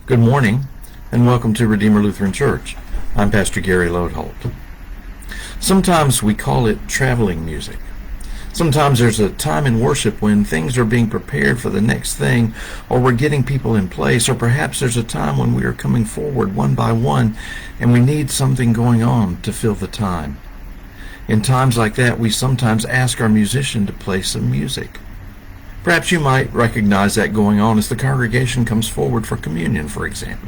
Good morning, and welcome to Redeemer Lutheran Church. I'm Pastor Gary Lodeholt. Sometimes we call it traveling music. Sometimes there's a time in worship when things are being prepared for the next thing, or we're getting people in place, or perhaps there's a time when we are coming forward one by one, and we need something going on to fill the time. In times like that, we sometimes ask our musician to play some music. Perhaps you might recognize that going on as the congregation comes forward for communion, for example.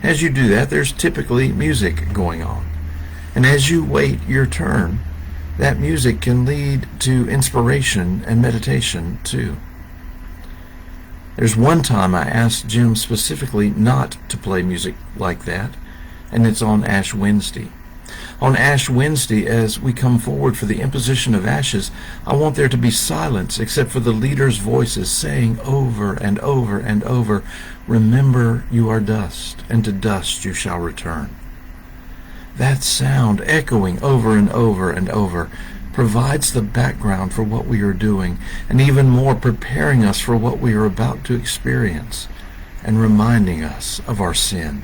As you do that, there's typically music going on. And as you wait your turn, that music can lead to inspiration and meditation too. There's one time I asked Jim specifically not to play music like that, and it's on Ash Wednesday. On Ash Wednesday, as we come forward for the imposition of ashes, I want there to be silence except for the leaders' voices saying over and over and over, "Remember you are dust, and to dust you shall return." That sound echoing over and over and over provides the background for what we are doing, and even more preparing us for what we are about to experience and reminding us of our sin.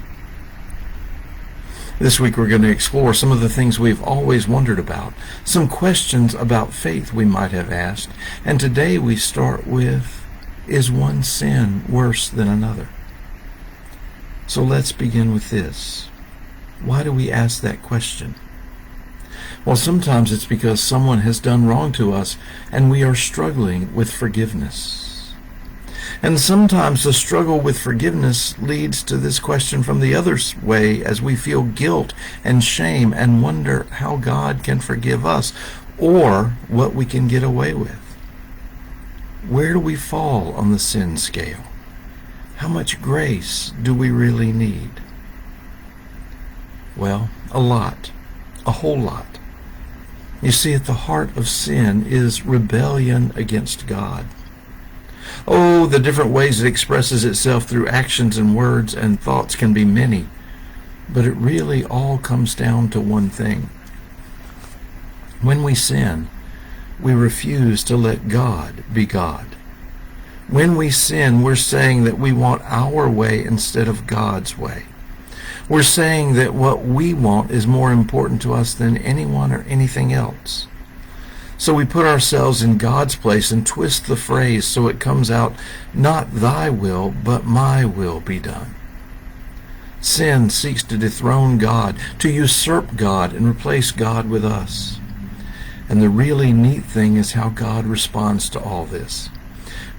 This week we're going to explore some of the things we've always wondered about, some questions about faith we might have asked, and today we start with, is one sin worse than another? So let's begin with this. Why do we ask that question? Well, sometimes it's because someone has done wrong to us and we are struggling with forgiveness. And sometimes the struggle with forgiveness leads to this question from the other way as we feel guilt and shame and wonder how God can forgive us or what we can get away with. Where do we fall on the sin scale? How much grace do we really need? Well, a lot, a whole lot. You see, at the heart of sin is rebellion against God. Oh, the different ways it expresses itself through actions and words and thoughts can be many, but it really all comes down to one thing. When we sin, we refuse to let God be God. When we sin, we're saying that we want our way instead of God's way. We're saying that what we want is more important to us than anyone or anything else. So we put ourselves in God's place and twist the phrase so it comes out, not thy will, but my will be done. Sin seeks to dethrone God, to usurp God and replace God with us. And the really neat thing is how God responds to all this.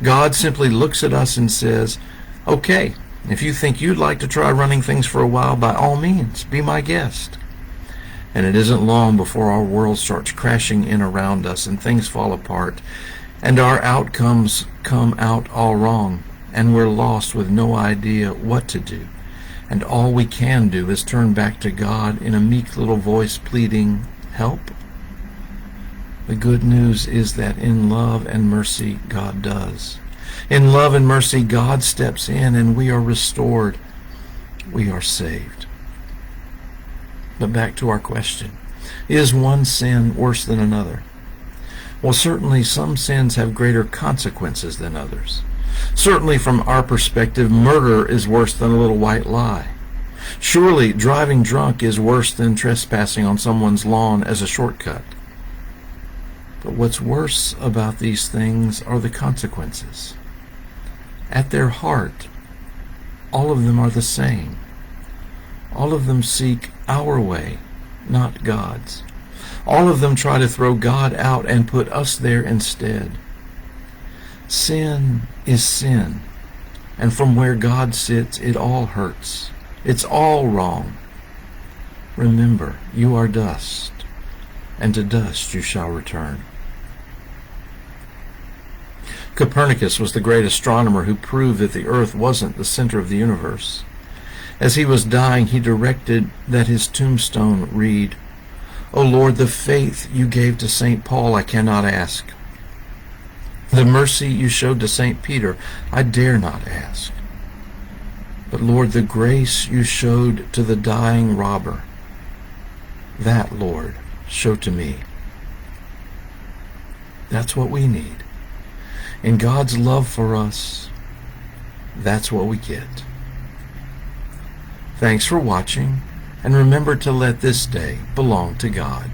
God simply looks at us and says, okay, if you think you'd like to try running things for a while, by all means, be my guest. And it isn't long before our world starts crashing in around us and things fall apart and our outcomes come out all wrong and we're lost with no idea what to do. And all we can do is turn back to God in a meek little voice pleading, help. The good news is that in love and mercy, God does. In love and mercy, God steps in and we are restored. We are saved. But back to our question. Is one sin worse than another? Well, certainly some sins have greater consequences than others. Certainly from our perspective, murder is worse than a little white lie. Surely driving drunk is worse than trespassing on someone's lawn as a shortcut. But what's worse about these things are the consequences. At their heart, all of them are the same. All of them seek our way, not God's. All of them try to throw God out and put us there instead. Sin is sin, and from where God sits, it all hurts. It's all wrong. Remember, you are dust, and to dust you shall return. Copernicus was the great astronomer who proved that the earth wasn't the center of the universe. As he was dying, he directed that his tombstone read, O Lord, the faith you gave to St. Paul I cannot ask. The mercy you showed to St. Peter I dare not ask. But Lord, the grace you showed to the dying robber, that, Lord, show to me. That's what we need. In God's love for us, that's what we get. Thanks for watching, and remember to let this day belong to God.